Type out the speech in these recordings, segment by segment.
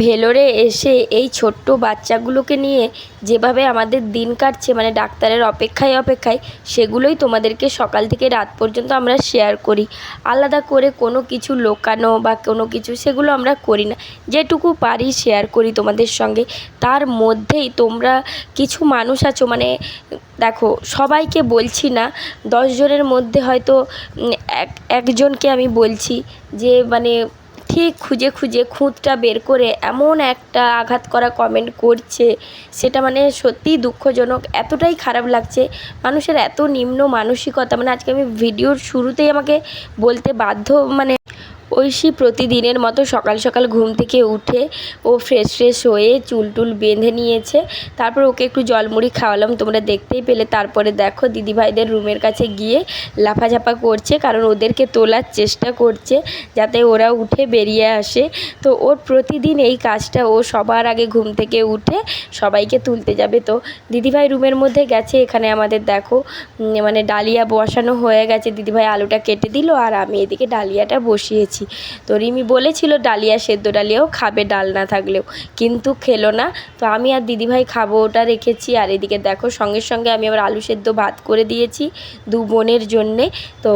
ভেলোরে এসে এই ছোট্ট বাচ্চাগুলোকে নিয়ে যেভাবে আমাদের দিন কাটছে, মানে ডাক্তারের অপেক্ষায় সেগুলোই তোমাদেরকে সকাল থেকে রাত পর্যন্ত আমরা শেয়ার করি। আলাদা করে কোনো কিছু লুকানো বা কোনো কিছু সেগুলো আমরা করি না, যেটুকু পারি শেয়ার করি তোমাদের সঙ্গে। তার মধ্যেই তোমরা কিছু মানুষ আছো, মানে দেখো সবাইকে বলছি না, 10 জনের মধ্যে হয়তো একজনকে আমি বলছি যে মানে ঠিক খুঁজে খুঁতটা বের করে এমন একটা আঘাত করা কমেন্ট করছে, সেটা মানে সত্যিই দুঃখজনক। এতটাই খারাপ লাগছে, মানুষের এত নিম্ন মানসিকতা। মানে আজকে আমি ভিডিওর শুরুতেই আমাকে বলতে বাধ্য, মানে ঐশী প্রতিদিনের মতো সকাল সকাল ঘুম থেকে উঠে ও ফ্রেশ হয়ে চুল টুল বেঁধে নিয়েছে। তারপর ওকে একটু জলমুড়ি খাওয়ালাম, তোমরা দেখতেই পেলে। তারপরে দেখো দিদিভাইদের রুমের কাছে গিয়ে লাফাঝাপা করছে, কারণ ওদেরকে তোলার চেষ্টা করছে যাতে ওরা উঠে বেরিয়ে আসে। তো ওর প্রতিদিন এই কাজটা, ও সবার আগে ঘুম থেকে উঠে সবাইকে তুলতে যাবে। তো দিদিভাই রুমের মধ্যে গেছে। এখানে আমাদের দেখো মানে ডালিয়া বসানো হয়ে গেছে, দিদিভাই আলুটা কেটে দিল আর আমি এদিকে ডালিয়াটা বসিয়েছি। তো রিমি বলেছিল ডালিয়া, সেদ্ধ ডালিয়াও খাবে ডাল না থাকলেও, কিন্তু খেলো না। তো আমি আর দিদিভাই খাবো ওটা রেখেছি। আর এদিকে দেখো সঙ্গে আমি আবার আলু সেদ্ধ ভাত করে দিয়েছি দু বোনের জন্যে। তো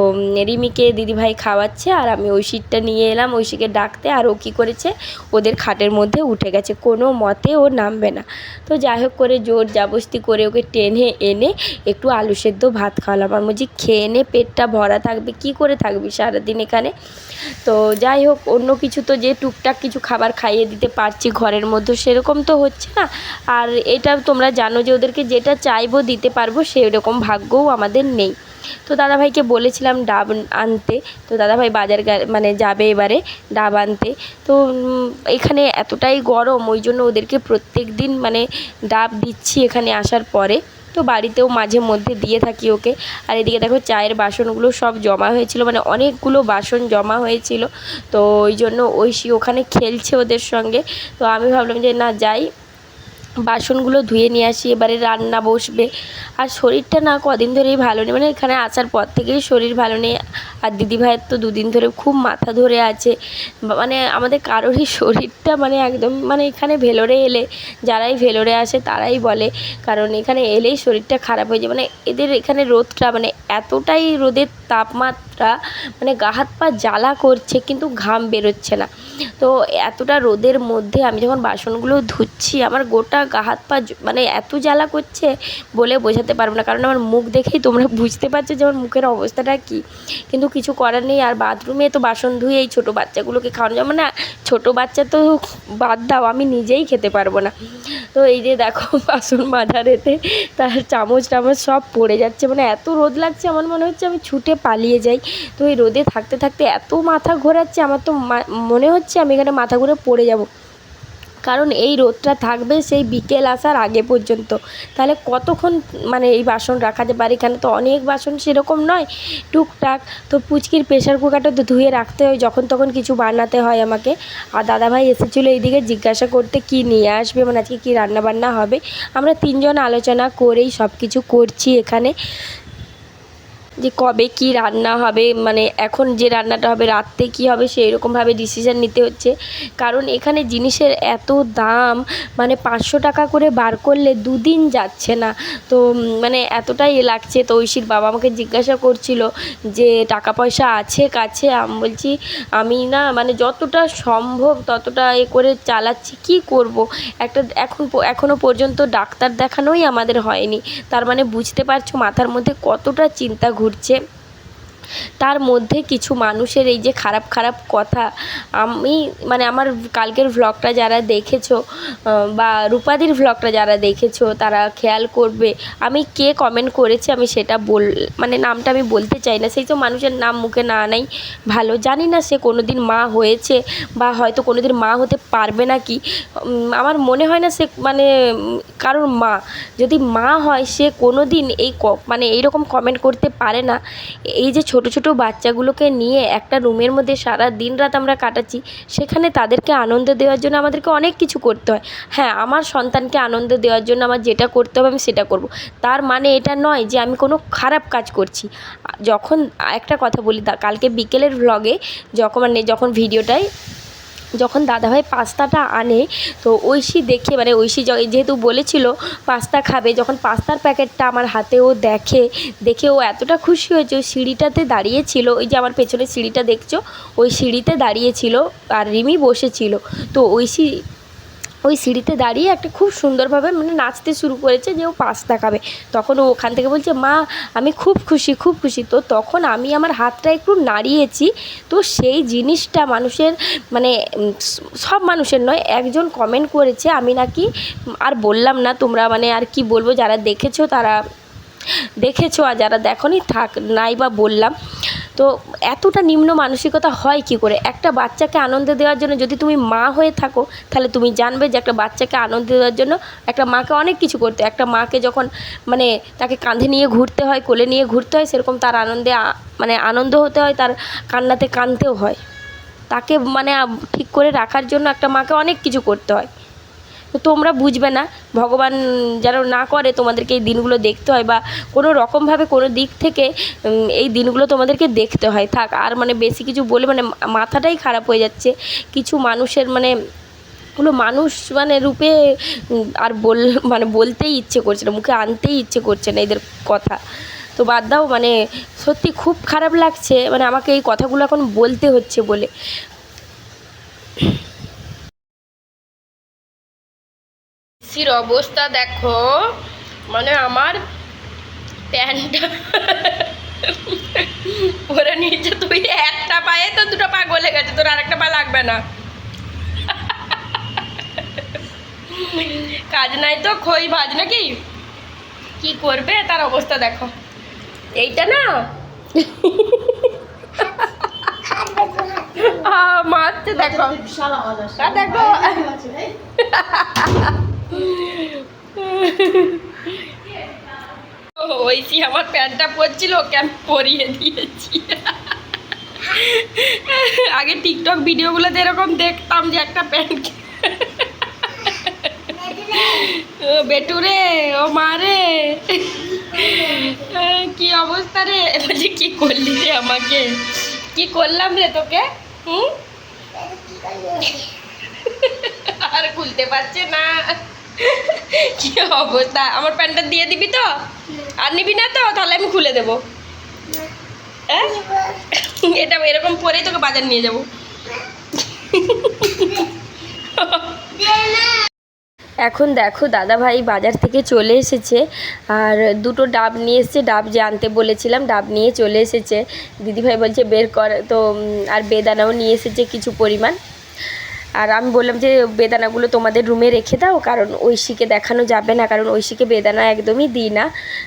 রিমিকে দিদিভাই খাওয়াচ্ছে আর আমি ঐশীরটা নিয়ে এলাম ঐশীকে ডাকতে। আর ও কী করেছে, ওদের খাটের মধ্যে উঠে গেছে, কোনো মতে ও নামবে না। তো যাই হোক করে জোর জাবস্তি করে ওকে টেনে এনে একটু আলু সেদ্ধ ভাত খাওয়ালাম। আমি বলছি খেয়ে নে, পেটটা ভরা থাকবে, কি করে থাকবি সারাদিন এখানে। তো যাই হোক, অন্য কিছু তো যে টুকটাক কিছু খাবার খাইয়ে দিতে পারছি ঘরের মধ্যে, সেরকম তো হচ্ছে না। আর এটা তোমরা জানো যে ওদেরকে যেটা চাইবো দিতে পারবো, সেরকম ভাগ্যও আমাদের নেই। তো দাদাভাইকে বলেছিলাম ডাব আনতে, তো দাদাভাই বাজার মানে যাবে এবারে ডাব আনতে। তো এখানে এতটাই গরম, ওই জন্য ওদেরকে প্রত্যেক দিন মানে ডাব দিচ্ছি এখানে আসার পরে। তো বাড়িতেও মাঝে মধ্যে দিয়ে থাকি ওকে। আর এদিকে দেখো চায়ের বাসনগুলো সব জমা হয়েছিল, মানে অনেকগুলো বাসন জমা হয়েছিল। তো ওই জন্য ঐশী ওখানে খেলছে ওদের সঙ্গে। তো আমি ভাবলাম যে না যাই, বাসনগুলো ধুয়ে নিয়ে আসি, এবারে রান্না বসবে। আর শরীরটা না কদিন ধরেই ভালো নেই, মানে এখানে আসার পর থেকেই শরীর ভালো নেই। আর দিদিভাইয়ের তো দুদিন ধরে খুব মাথা ধরে আছে, মানে আমাদের কারোরই শরীরটা মানে একদম, মানে এখানে ভেলোরে এলে যারাই ভেলোরে আসে তারাই বলে, কারণ এখানে এলেই শরীরটা খারাপ হয়ে যায়। মানে এদের এখানে রোদটা মানে এতটাই, রোদের তাপমাত্রা মানে গা হাত পা জ্বালা করছে কিন্তু ঘাম বেরোচ্ছে না। তো এতটা রোদের মধ্যে আমি যখন বাসনগুলো ধুচ্ছি, আমার গোটা গা হাত পা মানে এত জ্বালা করছে বলে বোঝাতে পারবো না। কারণ আমার মুখ দেখেই তোমরা বুঝতে পারছো যে আমার মুখের অবস্থাটা কী। কিন্তু কিছু করার নেই। আর বাথরুমে তো বাসন ধুয়ে এই ছোটো বাচ্চাগুলোকে খাওয়ানো যাবে না। ছোটো বাচ্চা তো বাদ দাও, আমি নিজেই খেতে পারবো না। তো এই যে দেখো বাসন মাজারেতে তার চামচ টামচ সব পড়ে যাচ্ছে, মানে এত রোদ লাগছে আমার মনে হচ্ছে আমি ছুটে পালিয়ে যাই। তো এই রোদে থাকতে থাকতে এত মাথা ঘোরাচ্ছে, আমার তো মনে হচ্ছে আমি এখানে মাথা ঘুরে পড়ে যাব। কারণ এই রোদটা থাকবে সেই বিকেল আসার আগে পর্যন্ত, তাহলে কতক্ষণ মানে এই বাসন রাখা যাবে। আর এখানে তো অনেক বাসন সেরকম নয়, টুকটাক। তো পুচকির প্রেশার কুকারটা তো ধুয়ে রাখতে হয়, যখন তখন কিছু বানাতে হয় আমাকে। আর দাদাভাই এসেছিলো এইদিকে জিজ্ঞাসা করতে কী নিয়ে আসবে, মানে আজকে কী রান্নাবান্না হবে। আমরা তিনজন আলোচনা করেই সব কিছু করছি এখানে, যে কবে কি রান্না হবে, মানে এখন যে রান্নাটা হবে রাত্রে কী হবে সেই রকমভাবে ডিসিশান নিতে হচ্ছে। কারণ এখানে জিনিসের এত দাম, মানে 500 টাকা করে বার করলে দুদিন যাচ্ছে না। তো মানে এতটাই লাগছে। তো ঐশীর বাবা আমাকে জিজ্ঞাসা করছিল যে টাকা পয়সা আছে কাছে। আমি বলছি আমি না মানে যতটা সম্ভব ততটা করে চালাচ্ছি, কি করব। এখনও পর্যন্ত ডাক্তার দেখানোই আমাদের হয়নি। তার মানে বুঝতে পারছো মাথার মধ্যে কতটা চিন্তা ঘুরছে। তার মধ্যে কিছু মানুষের এই যে খারাপ খারাপ কথা, আমি মানে আমার কালকের ভ্লগটা যারা দেখেছো বা রূপাদির ভ্লগটা যারা দেখেছো তারা খেয়াল করবে আমি কে কমেন্ট করেছে, আমি সেটা মানে নামটা আমি বলতে চাই না। সেই সব মানুষের নাম মুখে না আনাই ভালো। জানি না সে কোনো দিন মা হয়েছে বা হয়তো কোনো দিন মা হতে পারবে না কি। আমার মনে হয় না সে মানে কারোর মা, যদি মা হয় সে কোনো দিন মানে এইরকম কমেন্ট করতে পারে না। এই যে ছোটো ছোটো বাচ্চাগুলোকে নিয়ে একটা রুমের মধ্যে সারা দিন রাত আমরা কাটাচ্ছি, সেখানে তাদেরকে আনন্দ দেওয়ার জন্য আমাদেরকে অনেক কিছু করতে হয়। হ্যাঁ, আমার সন্তানকে আনন্দ দেওয়ার জন্য আমার যেটা করতে হবে আমি সেটা করব। তার মানে এটা নয় যে আমি কোনো খারাপ কাজ করছি। যখন একটা কথা বলি, কালকে বিকেলের ভ্লগে যখন ভিডিওটায় যখন দাদাভাই পাস্তাটা আনে তো ঐশী দেখে মানে ঐশী যেহেতু বলেছিল পাস্তা খাবে, যখন পাস্তার প্যাকেটটা আমার হাতে ও দেখে ও এতটা খুশি হয়েছে, ও সিঁড়িটাতে দাঁড়িয়েছিল, ওই যে আমার পেছনে সিঁড়িটা দেখছো ওই সিঁড়িতে দাঁড়িয়েছিল আর রিমি বসেছিল। তো ঐশী ওই সিঁড়িতে দাঁড়িয়ে একটা খুব সুন্দরভাবে মানে নাচতে শুরু করেছে যে ও পাস্তা খাবে। তখন ও ওখান থেকে বলছে মা আমি খুব খুশি খুব খুশি। তো তখন আমি আমার হাতটা একটু নাড়িয়েছি। তো সেই জিনিসটা মানুষের মানে সব মানুষের নয়, একজন কমেন্ট করেছে আমি নাকি আর বললাম না, তোমরা মানে আর কি বলবো, যারা দেখেছো তারা দেখেছো আর যারা দেখোনি থাক নাই বা বললাম। তো এতটা নিম্ন মানসিকতা হয় কি করে? একটা বাচ্চাকে আনন্দ দেওয়ার জন্য যদি তুমি মা হয়ে থাকো তাহলে তুমি জানবে যে একটা বাচ্চাকে আনন্দ দেওয়ার জন্য একটা মাকে অনেক কিছু করতে হয়। একটা মাকে যখন মানে তাকে কাঁধে নিয়ে ঘুরতে হয়, কোলে নিয়ে ঘুরতে হয়, সেরকম তার আনন্দে মানে আনন্দ হতে হয়, তার কান্নাতে কাঁদতেও হয়। তাকে মানে ঠিক করে রাখার জন্য একটা মাকে অনেক কিছু করতে হয়। তো তোমরা বুঝবে না, ভগবান যেন না করে তোমাদেরকে এই দিনগুলো দেখতে হয় বা কোনো রকমভাবে কোনো দিক থেকে এই দিনগুলো তোমাদেরকে দেখতে হয়। থাক আর মানে বেশি কিছু বলে মানে মাথাটাই খারাপ হয়ে যাচ্ছে। কিছু মানুষের মানে কোনো মানুষ মানে রূপে আর মানে বলতেই ইচ্ছে করছে না, মুখে আনতেই ইচ্ছে করছে না এদের কথা। তো বাদ দাও, মানে সত্যি খুব খারাপ লাগছে মানে আমাকে এই কথাগুলো এখন বলতে হচ্ছে বলে। সির অবস্থা দেখো, মানে আমার প্যান্টটা পরে নিচে, তুই একটা পায়ে তো দুটো পা গলে গেছে, তোর আর একটা পা লাগবে না। কাজ নাই তো খই ভাজ নাকি কি করবে, তার অবস্থা দেখো। এইটা না মারছে দেখো, দেখো ঐশী আমার প্যান্টটা পরছিল, ওকে আমি পরিয়ে দিয়েছি। আগে টিকটক ভিডিওগুলোতে এরকম দেখতাম যে একটা প্যান্ট বেটুরে ও মারে কি অবস্থা রে, বলছি কি করলি রে আমাকে, কি করলাম রে তোকে? আর খুলতে পারছে না, কি অবস্থা। আমার প্যান্টটা দিয়ে দিবি তো? আর নিবি না তো? তাহলে আমি খুলে দেবো। এটা এরকম পরেই তোকে বাজার নিয়ে যাবো। এখন দেখো দাদাভাই বাজার থেকে চলে এসেছে আর দুটো ডাব নিয়ে এসেছে, ডাব যে আনতে বলেছিলাম ডাব নিয়ে চলে এসেছে। দিদিভাই বলছে বের কর তো, আর বেদানাও নিয়ে এসেছে কিছু পরিমাণ। আর আমি বললাম যে বেদানাগুলো তোমাদের রুমে রেখে দাও, কারণ ঐশীকে দেখানো যাবে না, কারণ ঐশীকে বেদানা একদমই দিই না,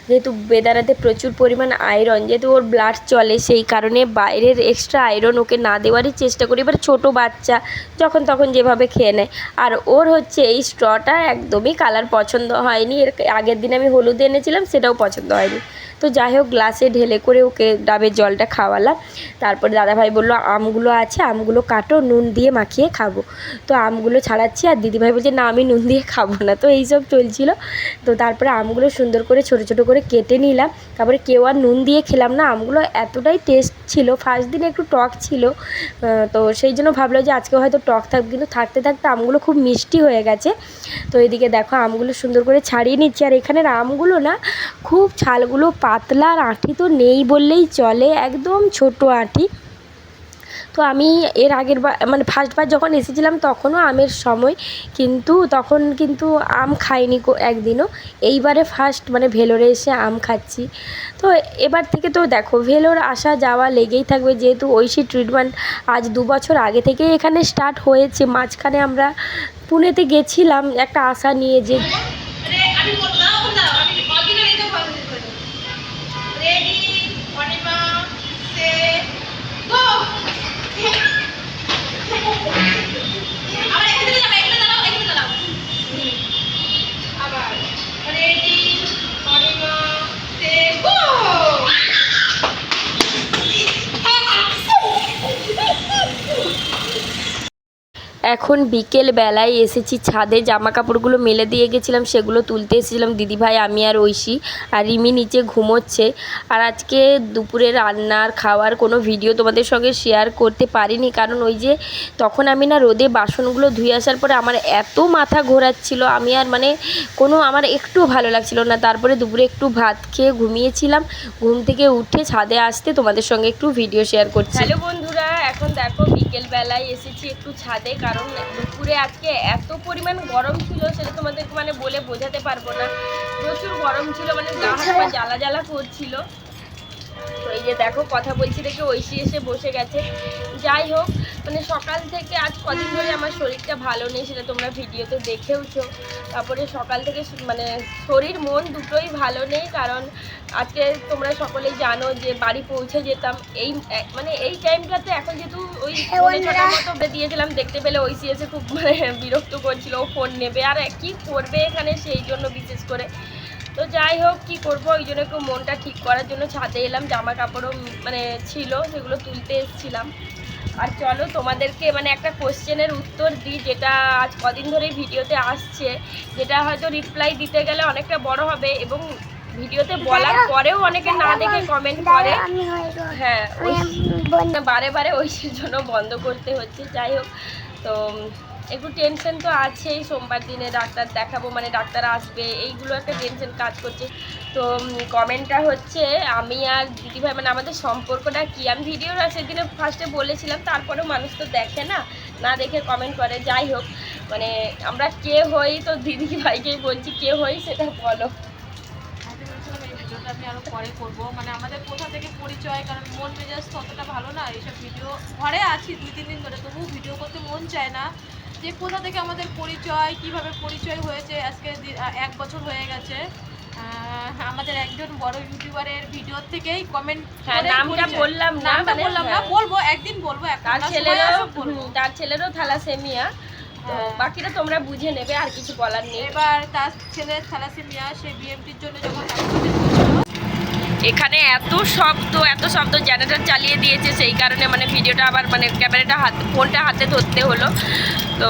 যেহেতু বেদানাতে প্রচুর পরিমাণ আয়রন, যেহেতু ওর ব্লাড চলে সেই কারণে বাইরের এক্সট্রা আয়রন ওকে না দেওয়ারই চেষ্টা করি। এবার ছোটো বাচ্চা যখন তখন যেভাবে খেয়ে নেয়। আর ওর হচ্ছে এই স্ট্রটা একদমই কালার পছন্দ হয়নি, এর আগের দিন আমি হলুদ এনেছিলাম সেটাও পছন্দ হয়নি। তো যাই হোক গ্লাসে ঢেলে করে ওকে ডাবের জলটা খাওয়ালাম। তারপরে দাদাভাই বললো আমগুলো আছে, আমগুলো কাটো নুন দিয়ে মাখিয়ে খাবো। তো আমগুলো ছাড়াচ্ছি আর দিদিভাই বলছে না আমি নুন দিয়ে খাবো না। তো এইসব চলছিল। তো তারপরে আমগুলো সুন্দর করে ছোটো ছোটো করে কেটে নিলাম। তারপরে কেউ আর নুন দিয়ে খেলাম না, আমগুলো এতটাই টেস্ট ছিল। ফার্স্ট দিনে একটু টক ছিল, তো সেই জন্য ভাবলো যে আজকে হয়তো টক থাকবে, কিন্তু থাকতে থাকতে আমগুলো খুব মিষ্টি হয়ে গেছে। তো এদিকে দেখো আমগুলো সুন্দর করে ছাড়িয়ে নিচ্ছি। আর এখানের আমগুলো না খুব ছালগুলো পাতলা, আর আঁটি তো নেই বললেই চলে, একদম ছোটো আঁটি। তো আমি এর আগের বার মানে ফার্স্টবার যখন এসেছিলাম তখনও আমের সময়, কিন্তু তখন কিন্তু আম খাইনি একদিনও। এইবারে ফার্স্ট মানে ভেলোরে এসে আম খাচ্ছি। তো এবার থেকে তো দেখো ভেলোর আসা যাওয়া লেগেই থাকবে, যেহেতু ঐশী ট্রিটমেন্ট আজ 2 বছর আগে থেকেই এখানে স্টার্ট হয়েছে। মাঝখানে আমরা পুনেতে গেছিলাম একটা আশা নিয়ে যে এখন বিকেল বেলায় এসেছি ছাদে, জামা কাপড়গুলো মেলে দিয়ে গেছিলাম, সেগুলো তুলতে এসেছিলাম দিদিভাই, আমি আর ঐশী। আর রিমি নিচে ঘুমোচ্ছে। আর আজকে দুপুরে রান্নার খাওয়ার কোনো ভিডিও তোমাদের সঙ্গে শেয়ার করতে পারিনি, কারণ ওই যে তখন আমি না রোদে বাসনগুলো ধুয়ে আসার পরে আমার এত মাথা ঘোরাচ্ছিল, আমি আর মানে আমার একটু ভালো লাগছিল না। তারপরে দুপুরে একটু ভাত খেয়ে ঘুমিয়েছিলাম, ঘুম থেকে উঠে ছাদে আসতে তোমাদের সঙ্গে একটু ভিডিও শেয়ার করছি। হ্যালো বন্ধুরা, এখন দেখো বিকেল বেলায় এসেছি একটু ছাদে, কারণ দুপুরে আজকে এত পরিমাণ গরম ছিল সেটা তোমাদেরকে মানে বলে বোঝাতে পারবো না। প্রচুর গরম ছিল, মানে গা হাত পা জ্বালা জ্বালা করছিল। তো এই যে দেখো কথা বলছি দেখে ঐশী এসে বসে গেছে। যাই হোক, মানে সকাল থেকে আজ কদিন ধরে আমার শরীরটা ভালো নেই, সেটা তোমরা ভিডিওতে দেখেওছো। তারপরে সকাল থেকে মানে শরীর মন দুটোই ভালো নেই, কারণ আজকে তোমরা সকলেই জানো যে বাড়ি পৌঁছে যেতাম এই মানে এই টাইমটাতে। এখন যেহেতু ওই 6:30 মতো দিয়েছিলাম, দেখতে পেলে ঐশী এসে খুব মানে বিরক্ত করছিল, ও ফোন নেবে আর কি করবে এখানে, সেই জন্য বিশেষ করে। তো যাই হোক, কী করবো, ওই জন্য একটু মনটা ঠিক করার জন্য ছাদে এলাম, জামা কাপড়ও মানে ছিল সেগুলো তুলতে এসেছিলাম। আর চলো তোমাদেরকে মানে একটা কোশ্চেনের উত্তর দিই, যেটা আজ কদিন ধরে ভিডিওতে আসছে, যেটা হয়তো রিপ্লাই দিতে গেলে অনেকটা বড় হবে এবং ভিডিওতে বলার পরেও অনেকে না দেখে কমেন্ট করে। হ্যাঁ, বারে বারে ওইসের জন্য বন্ধ করতে হচ্ছে। যাই হোক, তো একটু টেনশন তো আছেই, সোমবার দিনে ডাক্তার দেখাবো, মানে ডাক্তার আসবে, এইগুলো একটা টেনশন কাজ করছে। তো কমেন্টটা হচ্ছে আমি আর দিদিভাই মানে আমাদের সম্পর্কটা কী, আমি ভিডিওটা সেদিনে ফার্স্টে বলেছিলাম, তারপরেও মানুষ তো দেখে না, না দেখে কমেন্ট করে। যাই হোক, মানে আমরা কে হই, তো দিদিভাইকেই বলছি কে হই সেটা বলো। আমি আরো পরে করবো, মানে আমাদের কোথা থেকে পরিচয়, কারণ মন মেজাজ ততটা ভালো না, এইসব ভিডিও ঘরে আছি 2-3 দিন ধরে, তবুও ভিডিও করতে মন চায় না যে কোথা থেকে আমাদের পরিচয়, কিভাবে পরিচয় হয়েছে। আজকে 1 বছর হয়ে গেছে আমাদের একজন বড় ইউটিউবারের ভিডিও থেকেই কমেন্ট। নামটা বললাম না, বললাম না, বলবো একদিন বলবো, তার ছেলেরও থ্যালাসেমিয়া, তো বাকিটা তোমরা বুঝে নেবে, আর কিছু বলার নেই। এবার তার ছেলের থ্যালাসেমিয়া, সে বিএমটির জন্য যখন এখানে এত শব্দ জেনারেটর চালিয়ে দিয়েছে, সেই কারণে মানে ভিডিওটা আবার মানে ক্যামেরাটা ফোনটা হাতে ধরতে হলো। তো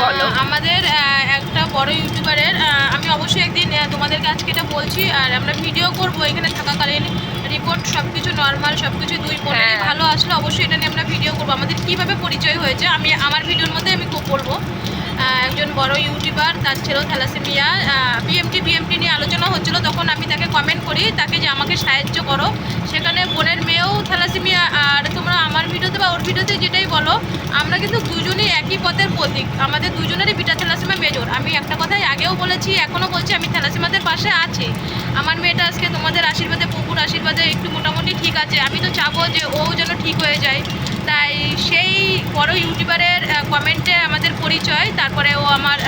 বলো, আমাদের একটা বড় ইউটিউবারের আমি অবশ্যই একদিন তোমাদের আজকে এটা বলছি, আর আমরা ভিডিও করবো এখানে থাকাকালীন, রিপোর্ট সব কিছু নর্মাল, সব কিছু 2 বোনেরই ভালো আসলে অবশ্যই এটা নিয়ে আমরা ভিডিও করবো, আমাদের কীভাবে পরিচয় হয়েছে আমি আমার ভিডিওর মধ্যে আমি বলবো। একজন বড় ইউটিউবার, তার ছেলেও থ্যালাসেমিয়া, বিএমটি নিয়ে আলোচনা হচ্ছিলো, তখন আমি তাকে কমেন্ট করি তাকে যে আমাকে সাহায্য করো, সেখানে বোনের মেয়েও থ্যালাসেমিয়া। আর তোমরা আমার ভিডিওতে বা ওর ভিডিওতে যেটাই বলো, আমরা কিন্তু দুজনেই একই পথের প্রতীক, আমাদের দুজনেরই বিটা থ্যালাসেমিয়া মেজর। আমি একটা কথাই আগেও বলেছি, এখনও বলছি, আমি থ্যালাসেমিয়াদের পাশে আছি। আমার মেয়েটা আজকে তোমাদের আশীর্বাদে, পুকুর আশীর্বাদে একটু মোটামুটি ঠিক আছে, আমি তো চাবো যে ও যেন ঠিক হয়ে যায়। তাই সেই বড় ইউটিউবারের কমেন্টে আমাদের পরিচয়, তারপরে ও আমার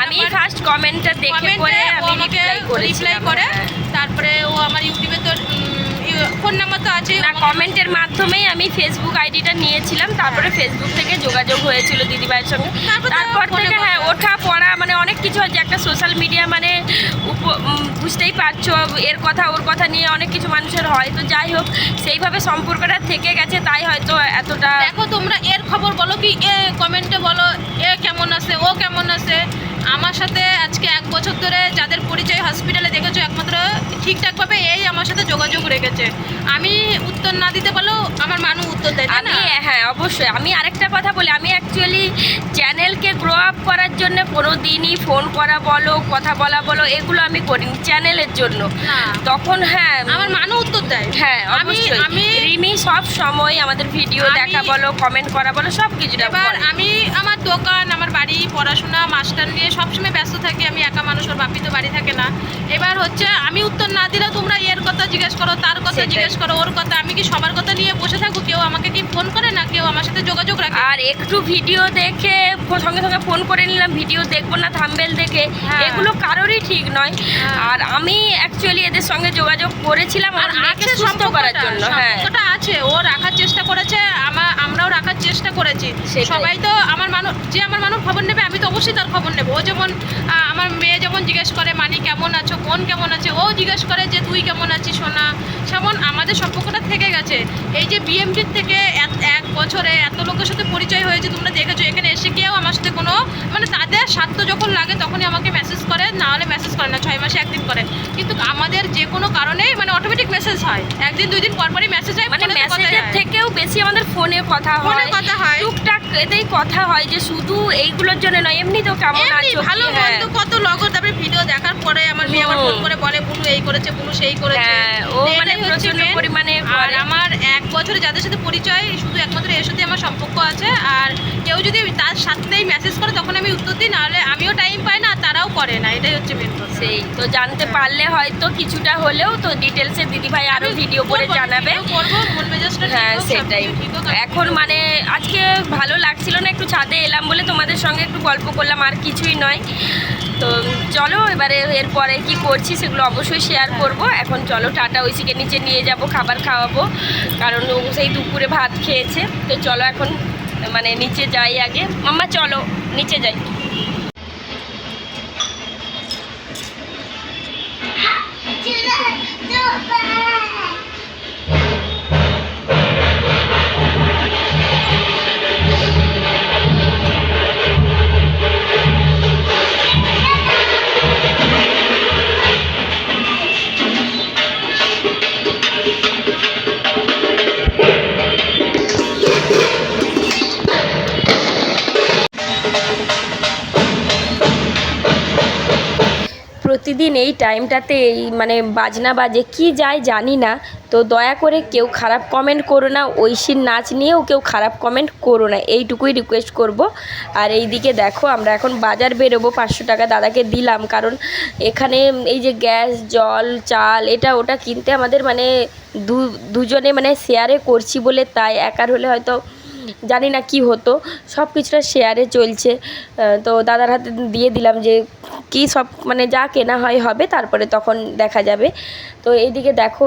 আমি ফার্স্ট কমেন্টটা দেখে পরে ও আমাকে রিপ্লাই করে, তারপরে ও আমার ইউটিউবে তো ফোন নাম্বার তো আছে না, কমেন্টের মাধ্যমেই আমি ফেসবুক আইডিটা নিয়েছিলাম, তারপরে ফেসবুক থেকে যোগাযোগ হয়েছিল দিদিভাইয়ের সঙ্গে। তারপর থেকে হ্যাঁ, ওঠা পড়া মানে অনেক কিছু হয়, যে একটা সোশ্যাল মিডিয়া মানে বুঝতেই পারছো, এর কথা ওর কথা নিয়ে অনেক কিছু মানুষের হয়। তো যাই হোক, সেইভাবে সম্পর্কটা থেকে গেছে, তাই হয়তো এতটা। দেখো, তোমরা এর খবর বলো কি, এ কমেন্টে বলো এ কেমন আছে, ও কেমন আছে। আমার সাথে আজকে 1 বছর ধরে যাদের পরিচয় হসপিটালে দেখেছো, একমাত্র ঠিকঠাকভাবে এই আমার সাথে যোগাযোগ রেখেছে। আমি উত্তর না দিতে পারলেও আমার মানুষ উত্তর দেয়, তাই না? হ্যাঁ, অবশ্যই। আমি আরেকটা কথা বলি, আমি অ্যাকচুয়ালি চ্যানেলকে গ্রো আপ করার জন্য কোনো দিনই ফোন করা বলো, কথা বলা বলো, এগুলো আমি করিনি চ্যানেলের জন্য। তখন হ্যাঁ, আমার মানুষ উত্তর দেয়। হ্যাঁ, আমি রিমি সব সময় আমাদের ভিডিও দেখা বলো, কমেন্ট করা বলো, সব কিছু। এবার আমি আমার দোকান, আমার বাড়ি, পড়াশোনা, মাস্টার নিয়ে সবসময় ব্যস্ত থাকি, আমি একা মানুষ, ওর বাপি তো বাড়ি থাকে না। এবার হচ্ছে আমি উত্তর না দিলে তোমরা এর কথা জিজ্ঞেস করো, তার কথা জিজ্ঞেস করো, ওর কথা। আমি কি সবার কথা নিয়ে বসে থাকবো? কেউ আমাকে কি ফোন করে না, কেউ আমার সাথে যোগাযোগ রাখে। আর একটু ভিডিও দেখে সঙ্গে সঙ্গে ফোন করে নিলাম, ভিডিও দেখবো না থাম্বনেল দেখে, হ্যাঁ। এগুলো কারোরই ঠিক নয়। হ্যাঁ। আর আমি অ্যাকচুয়ালি এদের সঙ্গে যোগাযোগ করেছিলাম আর মেয়েকে আছে সুস্থ করার জন্য। হ্যাঁ, সম্পর্কটা আছে, ও রাখার চেষ্টা করেছে, আমরাও রাখার চেষ্টা করেছি। সেটাই। সবাই তো আমার মানুষ খবর নেবে, আমি তো অবশ্যই তার খবর নেবো। ও যেমন আমার মেয়ে যেমন জিজ্ঞেস করে মানি কেমন আছো, বোন কেমন আছে, ও জিজ্ঞেস করে যে তুই কেমন আছিস সোনা। সেমন আমাদের সম্পর্কটা থেকে গেছে। এই যে বিএমটির থেকে এক বছরে এত লোকের সাথে পরিচয় হয়েছে, তোমরা দেখেছো। এখানে এসে কেউ আমার সাথে কোনো মানে তাদের স্বার্থ যখন লাগে তখনই আমাকে মেসেজ করে, না হলে মেসেজ করে না, 6 মাসে একদিন করে। কিন্তু আমাদের যে কোনো কারণে মানে অটোমেটিক মেসেজ হয়, একদিন 2 দিন পর পরই মেসেজ হয়। মানে মেসেজের থেকেও বেশি আমাদের ফোনে কথা হয়, টুকটাক এতেই কথা হয়, যে শুধু এইগুলোর জন্য নয়, এমনি তো কেমন আছো, ভালো মন্দ কত লগর। তারপরে ভিডিও দেখার পরে আমার মেয়ে আবার ফোন করে বলে বুনু এই করেছে, বুনু সেই করেছে। ও মানে প্রচন্ড পরিমাণে। আর আমার 1 বছরে যাদের সাথে পরিচয়, শুধু একমাত্র এর সাথে আমার সম্পর্ক আছে। আর কেউ যদি তার সাথেই মেসেজ করে তখন আমি উত্তর দিই, নাহলে আমিও টাইম পাই না, তারাও করে না। এটাই হচ্ছে মেন কথা। সেই তো জানতে পারলে হয়তো কিছুটা হলেও তো ডিটেলসে দিদিভাই আরো ভিডিও করে জানাবে। করবো মন মেজাজটা। হ্যাঁ সেটাই। এখন মানে আজকে ভালো লাগছিল না, একটু ছাদে এলাম বলে তোমাদের সঙ্গে একটু গল্প করলাম, আর কিছুই নয়। তো চলো এবারে এরপরে কি করছি সেগুলো অবশ্যই শেয়ার করব। এখন চলো টাটা, ঐশীকে নিচে নিয়ে যাব, খাবার খাওয়াবো, কারণ ও সেই দুপুরে ভাত খেয়েছে। তো চলো এখন মানে নিচে যাই আগে। মাম্মা চলো নিচে যাই। প্রতিদিন এই টাইমটাতে এই মানে বাজনা বাজে, কি যায় জানি না। তো দয়া করে কেউ খারাপ কমেন্ট করো না, ঐশীর নাচ নিয়েও কেউ খারাপ কমেন্ট করো না, এইটুকুই রিকোয়েস্ট করব। আর এই দিকে দেখো আমরা এখন বাজার বেরোবো, 500 টাকা দাদাকে দিলাম, কারণ এখানে এই যে গ্যাস, জল, চাল, এটা ওটা কিনতে আমাদের মানে দুজনে মানে শেয়ারে করছি বলে, তাই একার হলে হয়তো জানি না কি হতো। সব কিছুটা শেয়ারে চলছে। তো দাদার হাতে দিয়ে দিলাম যে কি সব মানে যা কেনা হয় হবে, তারপরে তখন দেখা যাবে। তো এইদিকে দেখো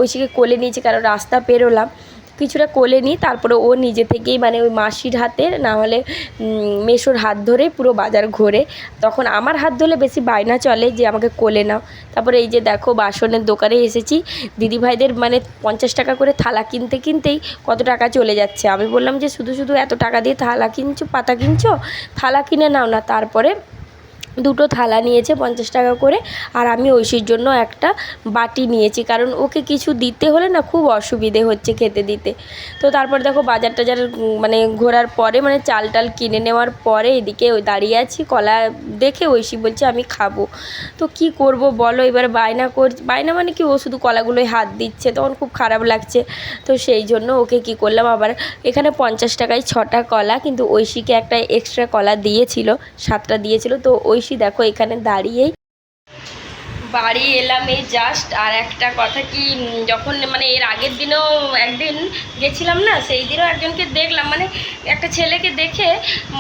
ঐশীকে কোলে নিয়েছি, কারণ রাস্তা পেরোলাম, কিছুটা কোলে নিই, তারপরে ও নিজে থেকেই মানে ওই মাসির হাতে না হলে মেসোর হাত ধরে পুরো বাজার ঘোরে। তখন আমার হাত ধরলে বেশি বায়না চলে যে আমাকে কোলে নাও। তারপরে এই যে দেখো বাসনের দোকানে এসেছি, দিদিভাইদের মানে 50 টাকা করে থালা কিনতেই কত টাকা চলে যাচ্ছে। আমি বললাম যে শুধু শুধু এত টাকা দিয়ে থালা কিনছো, পাতা কিনছো, থালা কিনে নাও না। তারপরে 2টো থালা নিয়েছে 50 টাকা করে, আর আমি ঐশীর জন্য একটা বাটি নিয়েছি, কারণ ওকে কিছু দিতে হলে না খুব অসুবিধে হচ্ছে খেতে দিতে। তো তারপর দেখো বাজার টাজার মানে ঘোরার পরে মানে চাল টাল কিনে নেওয়ার পরে এদিকে দাঁড়িয়ে আছি, কলা দেখে ঐশী বলছে আমি খাবো। তো কি করব বলো, এবার বায়না মানে কি, ও শুধু কলাগুলোই হাত দিচ্ছে, তখন খুব খারাপ লাগছে। তো সেই জন্য ওকে কি করলাম, আবার এখানে 50 টাকায় 6টা কলা, কিন্তু ঐশীকে একটা এক্সট্রা কলা দিয়েছিল, 7টা দিয়েছিল। তো ঐশী দেখো এখানে দাঁড়িয়েই বাড়ি এলাম এই জাস্ট। আর একটা কথা কি, যখন মানে এর আগের দিনও একদিন গেছিলাম না, সেই দিনও একজনকে দেখলাম, মানে একটা ছেলেকে দেখে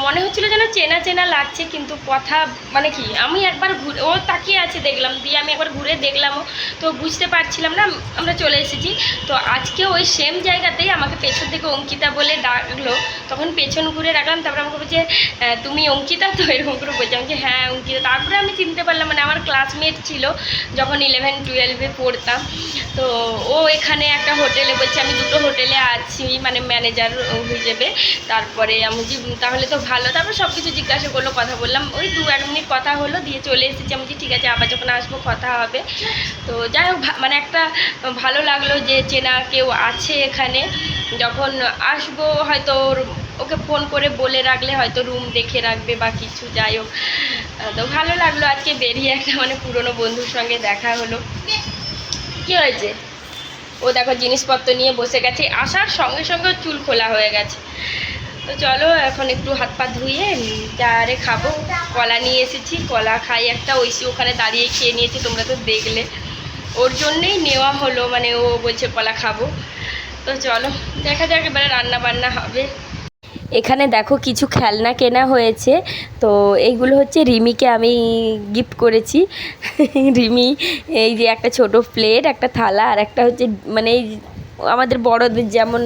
মনে হচ্ছিলো যেন চেনা চেনা লাগছে, কিন্তু কথা মানে কি, আমি একবার ঘুরে ও তাকিয়ে আছে দেখলাম, দিয়ে আমি একবার ঘুরে দেখলামও, তো বুঝতে পারছিলাম না, আমরা চলে এসেছি। তো আজকে ওই সেম জায়গাতেই আমাকে পেছন থেকে অঙ্কিতা বলে ডাকলো, তখন পেছন ঘুরে রাখলাম, তারপরে আমাকে বলছে তুমি অঙ্কিতা? তো এরকম করে বলছিলাম যে হ্যাঁ অঙ্কিতা। তারপরে আমি চিনতে পারলাম, মানে আমার ক্লাসমেট ছিল যখন 11-12-এ পড়তাম। তো ও এখানে একটা হোটেলে বলছে, আমি 2টো হোটেলে আছি মানে ম্যানেজার হিসেবে। তারপরে আমি তাহলে তো ভালো, তারপর সব কিছু জিজ্ঞাসা করলো, কথা বললাম, ওই 2-1 মিনিট কথা হলো, দিয়ে চলে এসেছি। আমি ঠিক আছে, আবার যখন আসবো কথা হবে। তো যাই হোক, মানে একটা ভালো লাগলো যে চেনা কেউ আছে এখানে। যখন আসবো হয়তো ওকে ফোন করে বলে রাখলে হয়তো রুম দেখে রাখবে বা কিছু, যাই হোক। তো ভালো লাগলো আজকে বেরিয়ে, একটা মানে পুরনো বন্ধুর সঙ্গে দেখা হলো। কি হয়েছে? ও দেখো জিনিসপত্র নিয়ে বসে গেছে, আসার সঙ্গে সঙ্গে চুল খোলা হয়ে গেছে। তো চলো এখন একটু হাত পা ধুয়ে চারে খাবো। কলা নিয়ে এসেছি, কলা খাই একটা, ঐশী ওখানে দাঁড়িয়ে খেয়ে নিয়েছে, তোমরা তো দেখলে। ওর জন্যেই নেওয়া হলো, মানে ও বলছে কলা খাবো। তো চলো দেখা যাক, এবারে রান্না বান্না হবে। এখানে দেখো কিছু খেলনা কেনা হয়েছে, তো এইগুলো হচ্ছে রিমিকে আমি গিফট করেছি। রিমি এই যে একটা ছোট প্লেট, একটা থালা, আর একটা হচ্ছে মানে এই আমাদের বড়দের যেমন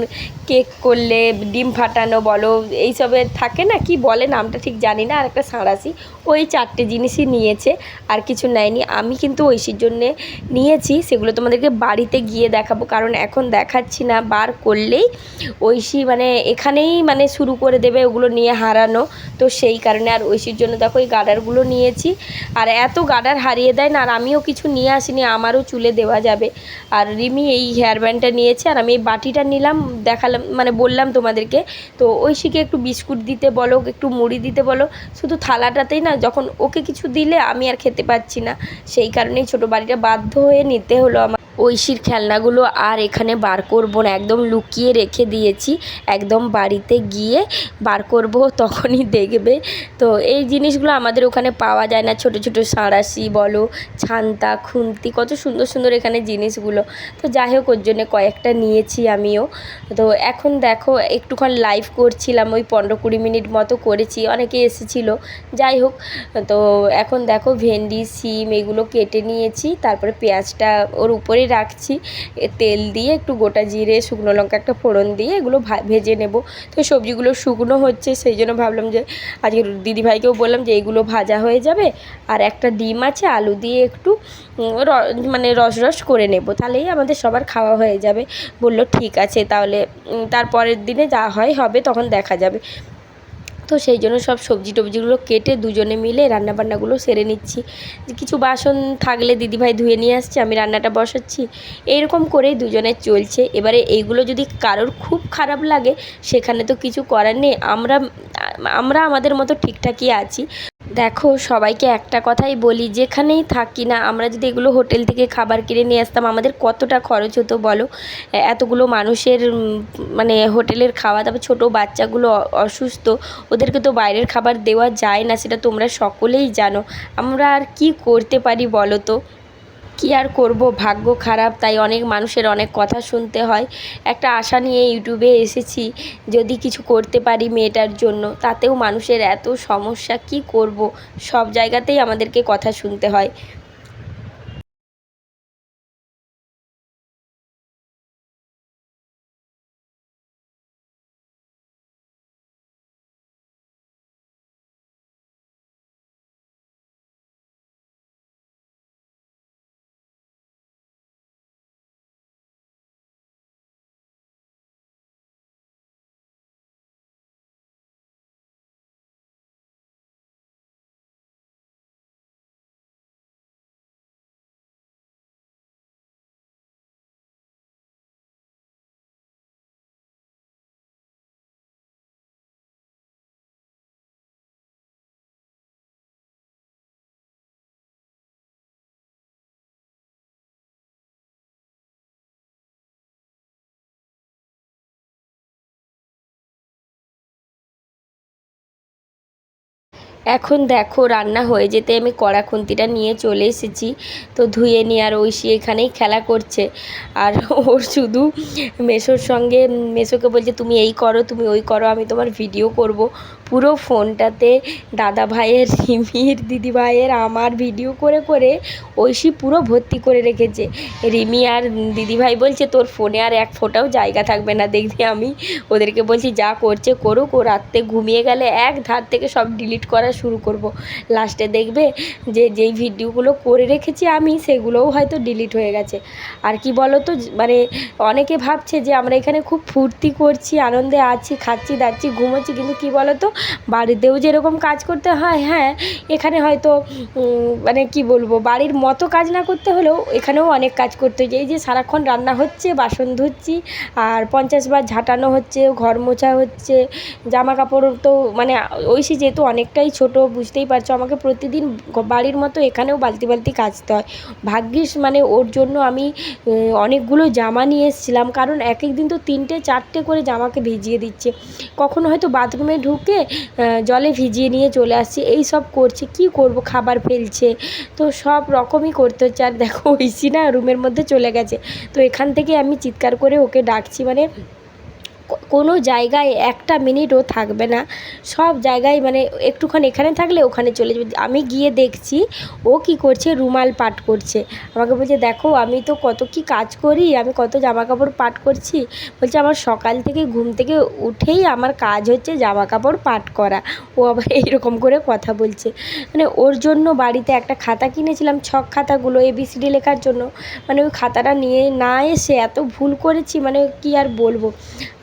কেক করলে ডিম ফাটানো বলো এইসবের থাকে না, কি বলে নামটা ঠিক জানি না, আর একটা সাঁড়াশি, ওই 4টে জিনিসই নিয়েছে, আর কিছু নেয়নি। আমি কিন্তু ঐশীর জন্যে নিয়েছি, সেগুলো তোমাদেরকে বাড়িতে গিয়ে দেখাবো, কারণ এখন দেখাচ্ছি না, বার করলেই ঐশী মানে এখানেই মানে শুরু করে দেবে ওগুলো নিয়ে হারানো, তো সেই কারণে। আর ঐশীর জন্য দেখো এই গার্ডারগুলো নিয়েছি, আর এত গার্ডার হারিয়ে দেয় না, আর আমিও কিছু নিয়ে আসিনি, আমারও চুলে দেওয়া যাবে। আর রিমি এই হেয়ার ব্যান্ডটা নিয়েছে, আর আমি এই বাটিটা নিলাম, দেখালাম মানে বললাম তোমাদেরকে। তো ঐশীকে একটু বিস্কুট দিতে বলো, একটু মুড়ি দিতে বলো, শুধু থালাটাতেই না, যখন ওকে কিছু দিলে আমি আর খেতে পাচ্ছি না, সেই কারণেই ছোটো বাড়িটা বাধ্য হয়ে নিতে হলো আমার। ঐশীর খেলনাগুলো আর এখানে বার করবো না, একদম লুকিয়ে রেখে দিয়েছি, একদম বাড়িতে গিয়ে বার করব তখনই দেখবে। তো এই জিনিসগুলো আমাদের ওখানে পাওয়া যায় না, ছোট ছোট সাঁড়াশি বলো, ছান্তা, খুন্তি, কত সুন্দর সুন্দর এখানে জিনিসগুলো। তো যাই হোক, ওর জন্য কয়েকটা নিয়েছি আমিও। তো এখন দেখো একটুক্ষণ লাইভ করছিলাম, ওই 15-20 মিনিট মতো করেছি, অনেকে এসেছিলো। যাই হোক, তো এখন দেখো ভেন্ডি, সিম এগুলো কেটে নিয়েছি, তারপরে পেঁয়াজটা ওর উপরে রাখছি, তেল দিয়ে একটু গোটা জিরে, শুকনো লঙ্কা একটা ফোড়ন দিয়ে এগুলো ভেজে নেব। তো সবজিগুলো শুকনো হচ্ছে, সেই জন্য ভাবলাম যে আজকে দিদিভাইকেও বললাম যে এইগুলো ভাজা হয়ে যাবে, আর একটা ডিম আছে, আলু দিয়ে একটু মানে রস করে নেব, তাহলেই আমাদের সবার খাওয়া হয়ে যাবে। বললো ঠিক আছে তাহলে, তারপরের দিনে যা হয় হবে, তখন দেখা যাবে। তো সেই জন্য সব সবজি টবজিগুলো কেটে দুজনে মিলে রান্নাবান্নাগুলো সেরে নিচ্ছি। কিছু বাসন থাকলে দিদিভাই ধুয়ে নিয়ে আসছে, আমি রান্নাটা বসাচ্ছি, এইরকম করেই দুজনের চলছে। এবারে এইগুলো যদি কারোর খুব খারাপ লাগে, সেখানে তো কিছু করার নেই, আমরা আমরা আমাদের মতো ঠিকঠাকই আছি। দেখো সবাইকে একটা কথাই বলি, যেখানেই থাকি না, আমরা যদি এগুলো হোটেল থেকে খাবার কিনে নিয়ে আসতাম, আমাদের কতটা খরচ হতো বলো, এতগুলো মানুষের মানে হোটেলের খাওয়া, তারপর ছোটো বাচ্চাগুলো অসুস্থ, ওদেরকে তো বাইরের খাবার দেওয়া যায় না, সেটা তোমরা সকলেই জানো। আমরা আর কি করতে পারি বলো তো, কী আর করব, ভাগ্য খারাপ, তাই অনেক মানুষের অনেক কথা শুনতে হয়। একটা আশা নিয়ে ইউটিউবে এসেছি, যদি কিছু করতে পারি মেয়েটার জন্য, তাতেও মানুষের এত সমস্যা, কি করব, সব জায়গাতেই আমাদেরকে কথা শুনতে হয়। এখন দেখো রান্না হয়ে যেতে আমি কড়া খুন্তিটা নিয়ে চলে এসেছি, তো ধুয়ে নিয়ে, আর ঐশী এখানেই খেলা করছে, আর ওর শুধু মেসোর সঙ্গে, মেসোকে বলছে তুমি এই করো, তুমি ওই করো, আমি তোমার ভিডিও করব। পুরো ফোনটাতে দাদা ভাইয়ের, রিমির, দিদি ভাইয়ের, আমার ভিডিও করে করে ঐশী পুরো ভর্তি করে রেখেছে। রিমি আর দিদিভাই বলছে তোর ফোনে আর এক ফোঁটাও জায়গা থাকবে না, দেখবি। আমি ওদেরকে বলছি যা করছে করুক, ও রাত্রে ঘুমিয়ে গেলে এক ধার থেকে সব ডিলিট করা শুরু করব। লাস্টে দেখবে যে যেই ভিডিওগুলো করে রেখেছি আমি, সেগুলোও হয়তো ডিলিট হয়ে গেছে। আর কি বলো তো, মানে অনেকে ভাবছে যে আমরা এখানে খুব ফুর্তি করছি, আনন্দে আছি, খাচ্ছি দাচ্ছি, ঘুমোচ্ছি, কিন্তু কি বলো তো, বাড়িতেও যেরকম কাজ করতে হয়, হ্যাঁ এখানে হয়তো মানে কি বলবো, বাড়ির মতো কাজ না করতে হলেও এখানেও অনেক কাজ করতে হয়। এই যে সারাক্ষণ রান্না হচ্ছে, বাসন ধুচ্ছি, আর 50 বার ঝাঁটানো হচ্ছে, ঘর মোছা হচ্ছে, জামা কাপড় তো মানে ঐশী যেহেতু অনেকটাই ছোট, বুঝতেই পারছো, আমাকে প্রতিদিন বাড়ির মতো এখানেও বালতি বালতি কাচতে হয়। ভাগ্যিস মানে ওর জন্য আমি অনেকগুলো জামা নিয়ে এসেছিলাম, কারণ এক এক দিন তো 3-4টে করে জামাকে ভিজিয়ে দিচ্ছে, কখনো হয়তো বাথরুমে ঢুকে জলে ভিজিয়ে নিয়ে চলে আসছি, এই সব করছে, কি করব, খাবার ফেলছে, তো সব রকমই করতে হচ্ছে। আর দেখো ঐশী না রুমের মধ্যে চলে গেছে, তো এখান থেকে আমি চিৎকার করে ওকে ডাকছি, মানে কোনো জায়গায় একটা মিনিটও থাকবে না, সব জায়গায় মানে একটুক্ষণ এখানে থাকলে ওখানে চলে যাবে। আমি গিয়ে দেখছি ও কি করছে, রুমাল পাট করছে। আমাকে বলছে দেখো আমি তো কত কি কাজ করি, আমি কত জামা কাপড় পাট করছি। বলছে আমার সকাল থেকে ঘুম থেকে উঠেই আমার কাজ হচ্ছে জামা কাপড় পাট করা। ও আবার এইরকম করে কথা বলছে। মানে ওর জন্য বাড়িতে একটা খাতা কিনেছিলাম, ছক খাতাগুলো ABCD লেখার জন্য, মানে ওই খাতাটা নিয়ে না এসে এত ভুল করেছি, মানে কি আর বলবো।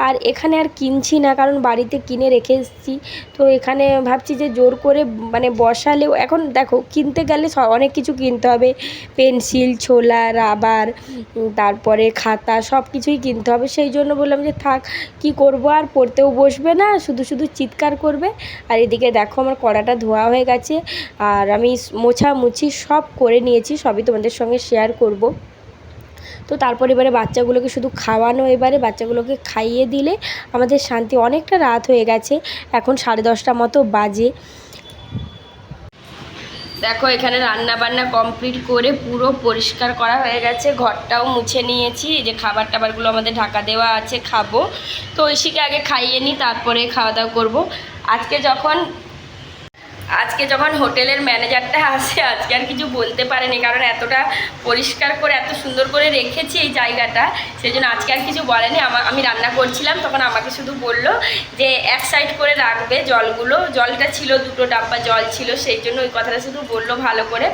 আর এখানে আর কিনছি না, কারণ বাড়িতে কিনে রেখে এসেছি। তো এখানে ভাবছি যে জোর করে মানে বসালেও, এখন দেখো কিনতে গেলে অনেক কিছু কিনতে হবে, পেন্সিল, ছোলা, রাবার, তারপরে খাতা, সব কিছুই কিনতে হবে। সেই জন্য বললাম যে থাক, কি করব, আর পড়তেও বসবে না, শুধু শুধু চিৎকার করবে। আর এদিকে দেখো আমার কড়াটা ধোয়া হয়ে গেছে, আর আমি মোছামুছি সব করে নিয়েছি, সবই তোমাদের সঙ্গে শেয়ার করব। তো তারপর এবারে বাচ্চাগুলোকে শুধু খাওয়ানো, এবারে বাচ্চাগুলোকে খাইয়ে দিলে আমাদের শান্তি। অনেকটা রাত হয়ে গেছে, এখন 10:30 মতো বাজে। দেখো এখানে রান্না বান্না কমপ্লিট করে পুরো পরিষ্কার করা হয়ে গেছে, ঘরটাও মুছে নিয়েছি। এই যে খাবার টাবারগুলো আমাদের ঢাকা দেওয়া আছে, খাবো। তো ঐশীকে আগে খাইয়ে নিই, তারপরে খাওয়া দাওয়া করবো। আজকে যখন হোটেলের ম্যানেজারটা আসে, আজকে আর কিছু বলতে পারেনি, কারণ এতটা পরিষ্কার করে এত সুন্দর করে রেখেছি এই জায়গাটা, সেই জন্য আজকে আর কিছু বলেনি। আমি রান্না করছিলাম, তখন আমাকে শুধু বললো যে এক সাইড করে রাখবে জলগুলো। জলটা ছিল 2টো ডাব্বা জল ছিল, সেই জন্য ওই কথাটা শুধু বললো ভালো করে।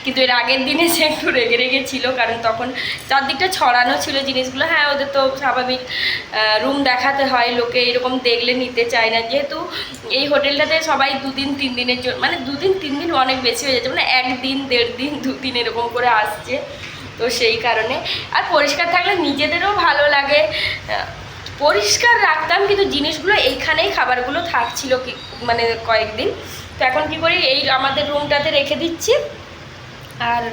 কিন্তু এর আগের দিনে সে একটু রেগে রেগে ছিল, কারণ তখন চারদিকটা ছড়ানো ছিল জিনিসগুলো। হ্যাঁ, ওদের তো স্বাভাবিক রুম দেখাতে হয়, লোকে এরকম দেখলে নিতে চায় না। যেহেতু এই হোটেলটাতে সবাই 2 দিন 3 দিনের জন্য, মানে 2 দিন 3 দিন অনেক বেশি হয়ে যাচ্ছে, মানে 1 দিন 1.5 দিন 2 দিন এরকম করে আসছে। তো সেই কারণে, আর পরিষ্কার থাকলে নিজেদেরও ভালো লাগে। পরিষ্কার রাখতাম, কিন্তু জিনিসগুলো এইখানেই খাবারগুলো থাকছিল কি মানে কয়েকদিন। তো এখন কি করি, এই আমাদের রুমটাতে রেখে দিচ্ছি। আর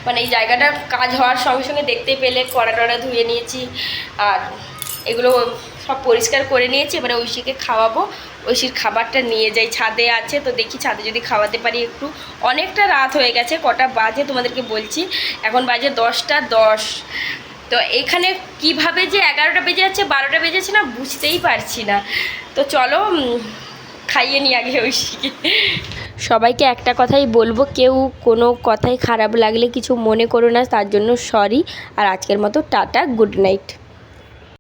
মানে এই জায়গাটা কাজ হওয়ার সঙ্গে সঙ্গে দেখতেই পেলে কড়া টড়া ধুয়ে নিয়েছি, আর এগুলো সব পরিষ্কার করে নিয়েছি। এবারে ঐশীকে খাওয়াবো, ঐশীর খাবারটা নিয়ে যাই, ছাদে আছে, তো দেখি ছাদে যদি খাওয়াতে পারি একটু। অনেকটা রাত হয়ে গেছে, কটা বাজে তোমাদেরকে বলছি, এখন বাজে 10টা 10। তো এখানে কিভাবে যে 11টা বেজে যাচ্ছে 12টা বেজে যাচ্ছে না, বুঝতেই পারছি না। তো চলো খাইয়ে নিই আগে ঐশীকে। সবাইকে একটা কথাই বলবো, কেউ কোনো কথাই খারাপ লাগলে কিছু মনে করো না, তার জন্য সরি। আর আজকের মতো টাটা, গুড নাইট।